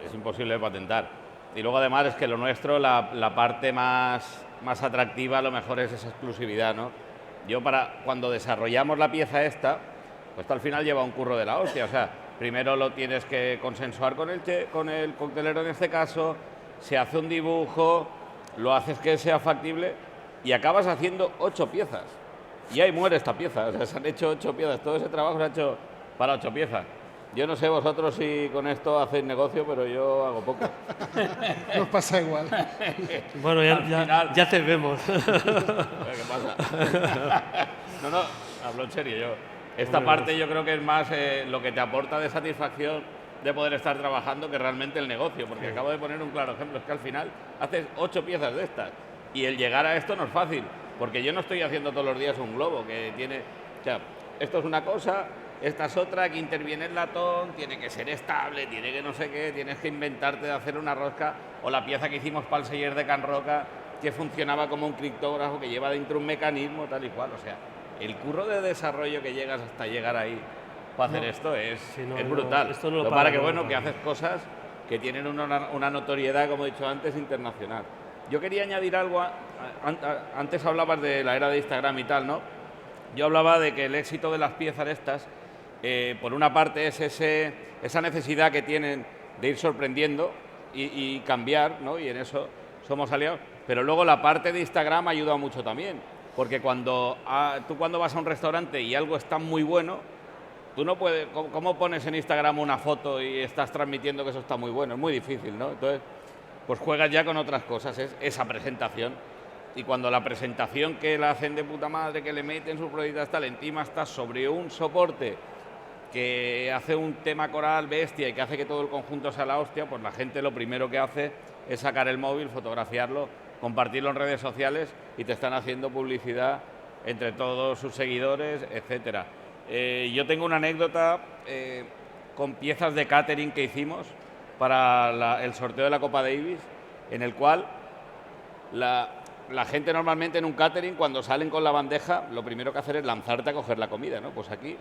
Es imposible de patentar. Y luego además es que lo nuestro, la parte más atractiva a lo mejor es esa exclusividad, ¿no? Cuando desarrollamos la pieza esta, pues esto al final lleva un curro de la hostia. O sea, primero lo tienes que consensuar con el coctelero en este caso, se hace un dibujo, lo haces que sea factible y acabas haciendo 8 piezas. Y ahí muere esta pieza. O sea, se han hecho 8 piezas. Todo ese trabajo se ha hecho para 8 piezas. Yo no sé vosotros si con esto hacéis negocio, pero yo hago poco. Nos pasa igual. Bueno, ya te vemos. ¿Qué pasa? No, hablo en serio yo. Esta parte yo creo que es más lo que te aporta de satisfacción de poder estar trabajando que realmente el negocio, porque acabo de poner un claro ejemplo, es que al final haces 8 piezas de estas y el llegar a esto no es fácil, porque yo no estoy haciendo todos los días un globo que tiene, o sea, esto es una cosa, esta es otra, que interviene el latón, tiene que ser estable, tiene que no sé qué, tienes que inventarte de hacer una rosca, o la pieza que hicimos para el seller de Can Roca, que funcionaba como un criptógrafo, que lleva dentro un mecanismo tal y cual, o sea, el curro de desarrollo que llegas hasta llegar ahí para hacer esto es brutal. Esto no lo para que bueno, que haces cosas que tienen una notoriedad, como he dicho antes, internacional. Yo quería añadir algo, antes hablabas de la era de Instagram y tal, ¿no? Yo hablaba de que el éxito de las piezas estas, por una parte es esa necesidad que tienen de ir sorprendiendo y cambiar, ¿no? Y en eso somos aliados, pero luego la parte de Instagram ha ayudado mucho también, porque tú cuando vas a un restaurante y algo está muy bueno, tú no puedes, ¿cómo pones en Instagram una foto y estás transmitiendo que eso está muy bueno? Es muy difícil, ¿no? Entonces, pues juegas ya con otras cosas, es esa presentación. Y cuando la presentación que la hacen de puta madre, que le meten sus productos tal, encima está sobre un soporte que hace un tema coral bestia y que hace que todo el conjunto sea la hostia, pues la gente lo primero que hace es sacar el móvil, fotografiarlo, compartirlo en redes sociales y te están haciendo publicidad entre todos sus seguidores, etcétera. Yo tengo una anécdota con piezas de catering que hicimos para el sorteo de la Copa Davis, en el cual la gente normalmente en un catering, cuando salen con la bandeja, lo primero que hacen es lanzarte a coger la comida, ¿no? Pues aquí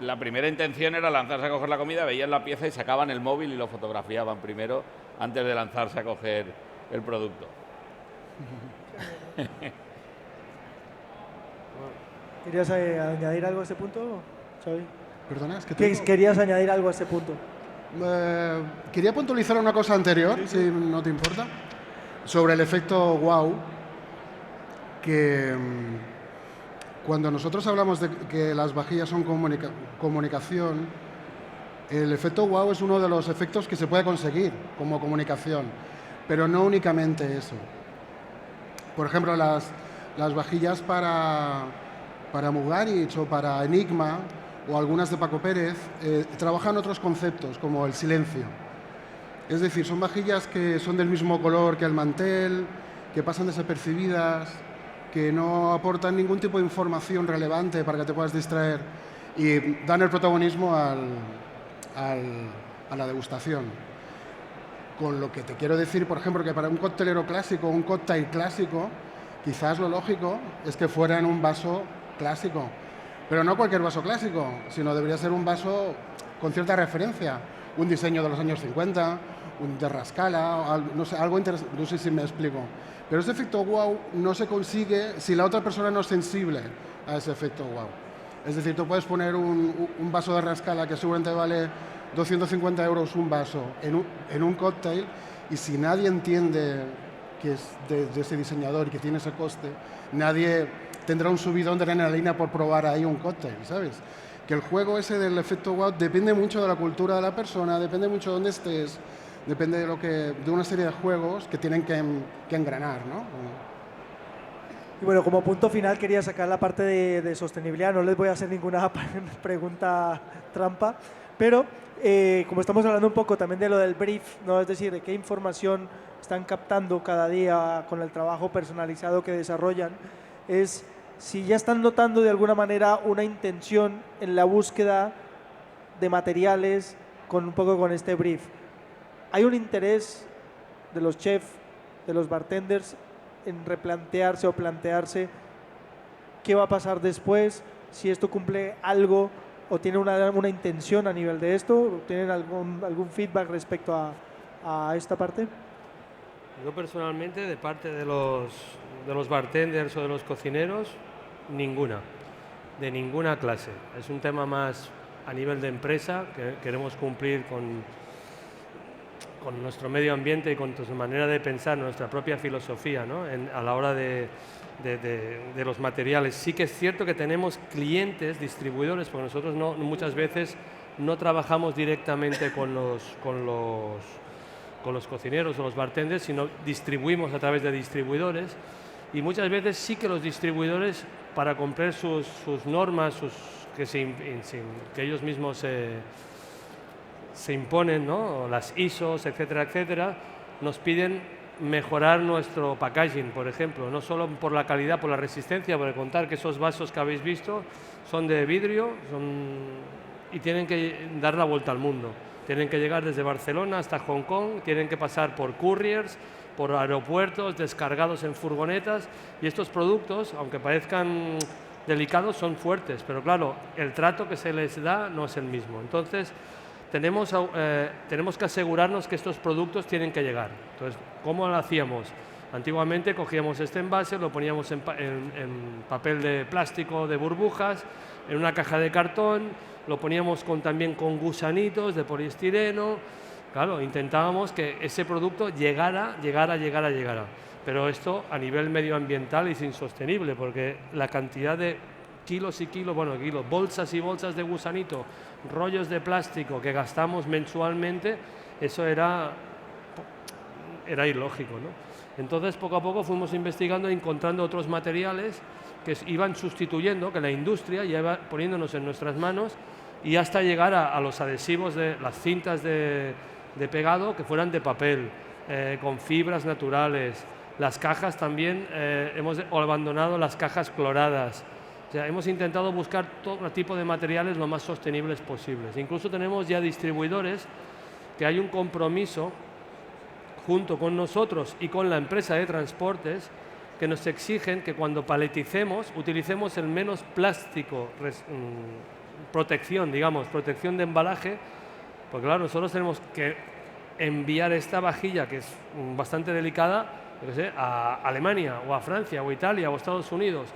la primera intención era lanzarse a coger la comida, veían la pieza y sacaban el móvil y lo fotografiaban primero antes de lanzarse a coger el producto. ¿Querías añadir algo a ese punto, Xavi? Perdona, es que ¿Querías añadir algo a ese punto? Quería puntualizar una cosa anterior, si no te importa, sobre el efecto wow, que cuando nosotros hablamos de que las vajillas son comunicación, el efecto wow es uno de los efectos que se puede conseguir como comunicación, pero no únicamente eso. Por ejemplo, las vajillas para Mugaritz o para Enigma o algunas de Paco Pérez trabajan otros conceptos como el silencio. Es decir, son vajillas que son del mismo color que el mantel, que pasan desapercibidas, que no aportan ningún tipo de información relevante para que te puedas distraer y dan el protagonismo a la degustación. Con lo que te quiero decir, por ejemplo, que para un coctelero clásico, un cóctel clásico, quizás lo lógico es que fuera en un vaso clásico, pero no cualquier vaso clásico, sino debería ser un vaso con cierta referencia, un diseño de los años 50, un de Rascala, no sé, algo interesante, no sé si me explico. Pero ese efecto wow no se consigue si la otra persona no es sensible a ese efecto wow. Es decir, tú puedes poner un vaso de Rascala que seguramente vale 250 euros un vaso en un cóctel, y si nadie entiende que es de ese diseñador y que tiene ese coste, nadie tendrá un subidón de adrenalina por probar ahí un cóctel, ¿sabes? Que el juego ese del efecto wow depende mucho de la cultura de la persona, depende mucho de dónde estés, depende de una serie de juegos que tienen que engranar, ¿no? Y bueno, como punto final quería sacar la parte de sostenibilidad, no les voy a hacer ninguna pregunta trampa, pero como estamos hablando un poco también de lo del brief, ¿no? Es decir, de qué información están captando cada día con el trabajo personalizado que desarrollan, es si ya están notando de alguna manera una intención en la búsqueda de materiales con un poco con este brief. ¿Hay un interés de los chefs, de los bartenders, en replantearse o plantearse qué va a pasar después, si esto cumple algo o tiene una intención a nivel de esto? ¿Tienen algún feedback respecto a esta parte? Yo personalmente, de parte de los bartenders o de los cocineros, ninguna, de ninguna clase. Es un tema más a nivel de empresa, que queremos cumplir con nuestro medio ambiente y con nuestra manera de pensar, nuestra propia filosofía, ¿no? A la hora de los materiales. Sí que es cierto que tenemos clientes, distribuidores, porque nosotros muchas veces no trabajamos directamente con los cocineros o los bartenders, sino distribuimos a través de distribuidores, y muchas veces sí que los distribuidores, para cumplir sus normas, que ellos mismos se imponen, ¿no? Las ISOs, etcétera, etcétera, nos piden mejorar nuestro packaging, por ejemplo, no solo por la calidad, por la resistencia, por contar que esos vasos que habéis visto son de vidrio y tienen que dar la vuelta al mundo. Tienen que llegar desde Barcelona hasta Hong Kong, tienen que pasar por couriers, por aeropuertos, descargados en furgonetas, y estos productos, aunque parezcan delicados, son fuertes, pero claro, el trato que se les da no es el mismo. Entonces, tenemos que asegurarnos que estos productos tienen que llegar. Entonces, ¿cómo lo hacíamos? Antiguamente cogíamos este envase, lo poníamos en papel de plástico de burbujas, en una caja de cartón, lo poníamos también con gusanitos de poliestireno. Claro, intentábamos que ese producto llegara. Pero esto a nivel medioambiental es insostenible, porque la cantidad de kilos, bolsas y bolsas de gusanito, rollos de plástico que gastamos mensualmente, eso era ilógico, ¿no? Entonces, poco a poco fuimos investigando, encontrando otros materiales que iban sustituyendo, que la industria ya iba poniéndonos en nuestras manos, y hasta llegar a los adhesivos de las cintas de pegado que fueran de papel, con fibras naturales. Las cajas también, hemos abandonado las cajas cloradas. O sea, hemos intentado buscar todo tipo de materiales lo más sostenibles posibles. Incluso tenemos ya distribuidores que hay un compromiso junto con nosotros y con la empresa de transportes, que nos exigen que cuando paleticemos utilicemos el menos plástico, protección de embalaje, porque claro, nosotros tenemos que enviar esta vajilla, que es bastante delicada, a Alemania o a Francia o a Italia o a Estados Unidos,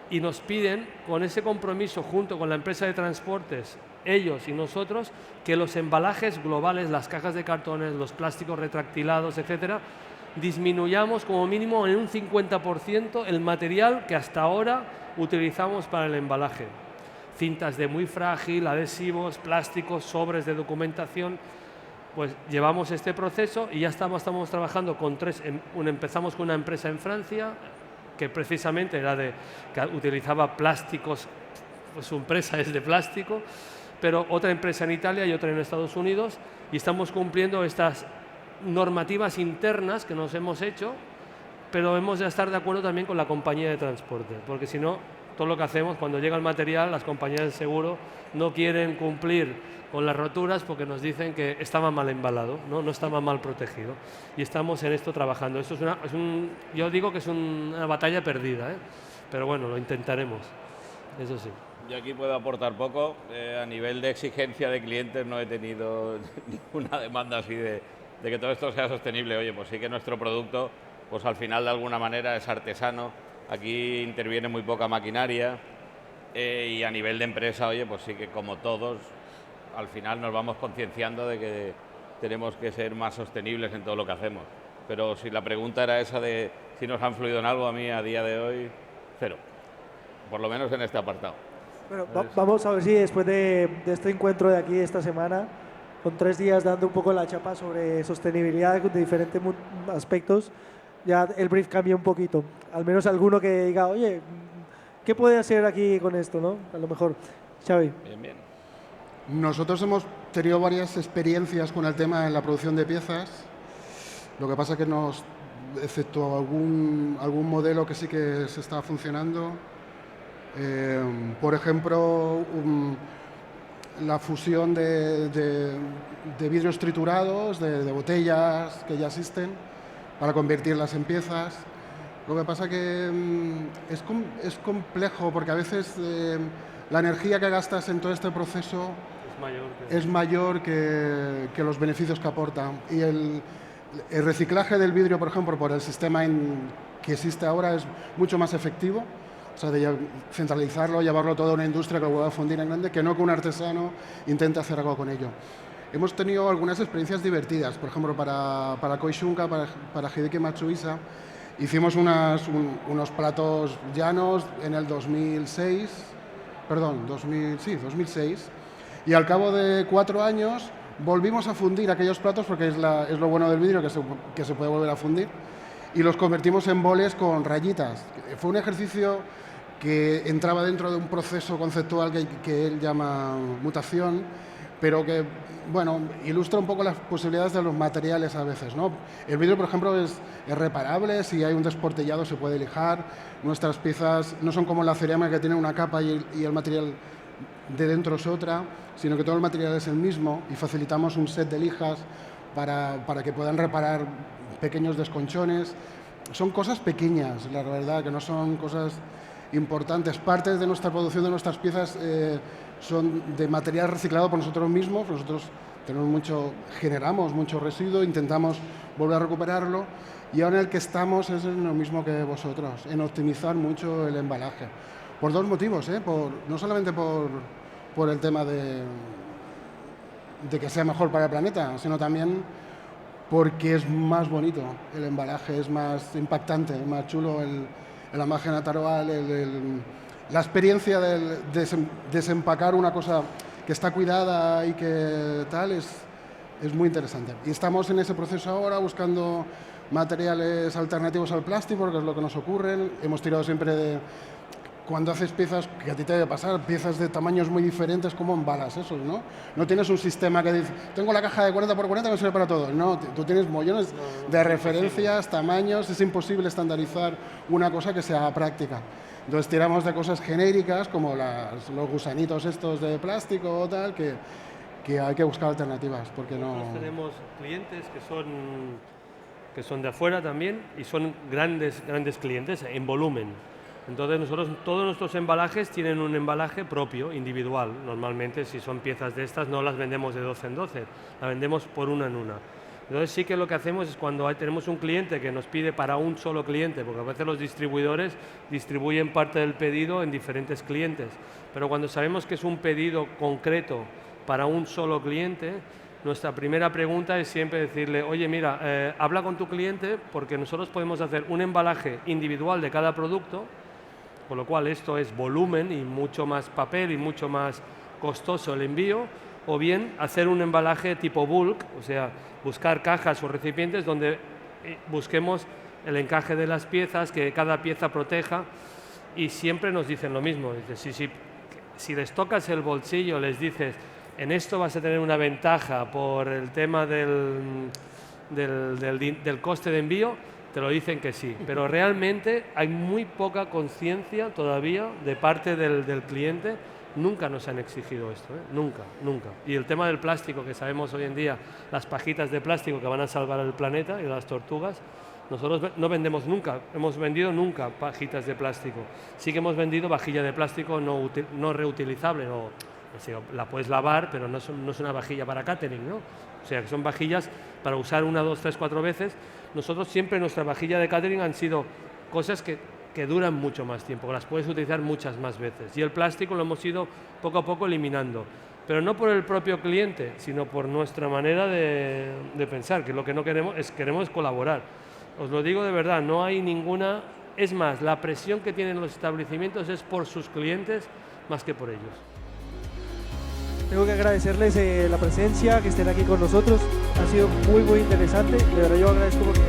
y nos piden, con ese compromiso junto con la empresa de transportes, ellos y nosotros, que los embalajes globales, las cajas de cartones, los plásticos retractilados, etcétera, disminuyamos como mínimo en un 50% el material que hasta ahora utilizamos para el embalaje. Cintas de muy frágil, adhesivos, plásticos, sobres de documentación. Pues llevamos este proceso y ya estamos trabajando con empezamos con una empresa en Francia, que precisamente que utilizaba plásticos, pues su empresa es de plástico, pero otra empresa en Italia y otra en Estados Unidos, y estamos cumpliendo estas normativas internas que nos hemos hecho, pero hemos de estar de acuerdo también con la compañía de transporte, porque si no, todo lo que hacemos, cuando llega el material, las compañías de seguro no quieren cumplir con las roturas porque nos dicen que estaba mal embalado, no estaba mal protegido, y estamos en esto trabajando. Esto yo digo que es una batalla perdida, pero bueno, lo intentaremos, eso sí. Yo aquí puedo aportar poco. A nivel de exigencia de clientes no he tenido ninguna demanda así de que todo esto sea sostenible. Oye, pues sí que nuestro producto, pues al final de alguna manera es artesano. Aquí interviene muy poca maquinaria, y a nivel de empresa, oye, pues sí que como todos, al final nos vamos concienciando de que tenemos que ser más sostenibles en todo lo que hacemos. Pero si la pregunta era esa de si nos ha influido en algo, a mí a día de hoy, cero. Por lo menos en este apartado. Bueno, vamos a ver si después de este encuentro de aquí de esta semana, con 3 días dando un poco la chapa sobre sostenibilidad de diferentes aspectos, ya el brief cambia un poquito. Al menos alguno que diga, oye, ¿qué puede hacer aquí con esto, no? A lo mejor. Xavi. Bien, bien. Nosotros hemos tenido varias experiencias con el tema en la producción de piezas. Lo que pasa que excepto algún modelo que sí que se está funcionando, por ejemplo, la fusión de vidrios triturados, de botellas que ya existen, para convertirlas en piezas. Lo que pasa que es complejo porque a veces la energía que gastas en todo este proceso es mayor que los beneficios que aporta. Y el reciclaje del vidrio, por ejemplo, por el sistema que existe ahora es mucho más efectivo. O sea, de centralizarlo, llevarlo todo a una industria que lo vuelva a fundir en grande, que no que un artesano intente hacer algo con ello. Hemos tenido algunas experiencias divertidas. Por ejemplo, para Koishunka, para Hideki Matsuhisa, hicimos unos platos llanos en el 2006, y al cabo de 4 años volvimos a fundir aquellos platos, porque es lo bueno del vidrio, que se puede volver a fundir, y los convertimos en boles con rayitas. Fue un ejercicio que entraba dentro de un proceso conceptual que él llama mutación, pero que, bueno, ilustra un poco las posibilidades de los materiales a veces, ¿no? El vidrio, por ejemplo, es reparable, si hay un desportellado se puede lijar. Nuestras piezas no son como la cerámica, que tiene una capa y el material de dentro es otra, sino que todo el material es el mismo, y facilitamos un set de lijas para que puedan reparar pequeños desconchones. Son cosas pequeñas, la verdad, que no son cosas importantes. Parte de nuestra producción de nuestras piezas son de material reciclado por nosotros mismos. Nosotros generamos mucho residuo, intentamos volver a recuperarlo, y ahora en el que estamos es en lo mismo que vosotros, en optimizar mucho el embalaje. Por 2 motivos, no solamente por el tema de que sea mejor para el planeta, sino también porque es más bonito el embalaje, es más impactante, es más chulo el embalaje natural, la experiencia de desempacar una cosa que está cuidada y que tal es muy interesante. Y estamos en ese proceso ahora, buscando materiales alternativos al plástico, porque es lo que nos ocurre. Hemos tirado siempre cuando haces piezas, que a ti te debe pasar, piezas de tamaños muy diferentes, ¿cómo embalas eso, no? No tienes un sistema que dice, tengo la caja de 40x40 que me sirve para todo. No, tú tienes mollones de referencias, tamaños, es imposible estandarizar una cosa que sea práctica. Entonces tiramos de cosas genéricas, como los gusanitos estos de plástico o tal, que hay que buscar alternativas, porque no... Nosotros tenemos clientes que son de afuera también, y son grandes clientes en volumen. Entonces todos nuestros embalajes tienen un embalaje propio, individual. Normalmente, si son piezas de estas, no las vendemos de 12 en 12, las vendemos por una en una. Entonces sí que lo que hacemos es, cuando tenemos un cliente que nos pide para un solo cliente, porque a veces los distribuidores distribuyen parte del pedido en diferentes clientes, pero cuando sabemos que es un pedido concreto para un solo cliente, nuestra primera pregunta es siempre decirle, oye, mira, habla con tu cliente, porque nosotros podemos hacer un embalaje individual de cada producto, con lo cual esto es volumen y mucho más papel y mucho más costoso el envío, o bien hacer un embalaje tipo bulk, o sea, buscar cajas o recipientes donde busquemos el encaje de las piezas, que cada pieza proteja, y siempre nos dicen lo mismo. Dice, si les tocas el bolsillo, les dices, en esto vas a tener una ventaja por el tema del coste de envío, te lo dicen que sí, pero realmente hay muy poca conciencia todavía de parte del cliente. Nunca nos han exigido esto, nunca. Y el tema del plástico, que sabemos hoy en día, las pajitas de plástico que van a salvar el planeta y las tortugas, nosotros no vendemos nunca, hemos vendido nunca pajitas de plástico. Sí que hemos vendido vajilla de plástico no reutilizable, la puedes lavar, pero no es una vajilla para catering, ¿no? O sea, que son vajillas para usar 1, 2, 3, 4 veces. Nosotros siempre, nuestra vajilla de catering han sido cosas que duran mucho más tiempo, que las puedes utilizar muchas más veces. Y el plástico lo hemos ido poco a poco eliminando, pero no por el propio cliente, sino por nuestra manera de pensar, que lo que no queremos colaborar. Os lo digo de verdad, no hay ninguna... Es más, la presión que tienen los establecimientos es por sus clientes más que por ellos. Tengo que agradecerles la presencia, que estén aquí con nosotros. Ha sido muy interesante. De verdad, yo agradezco porque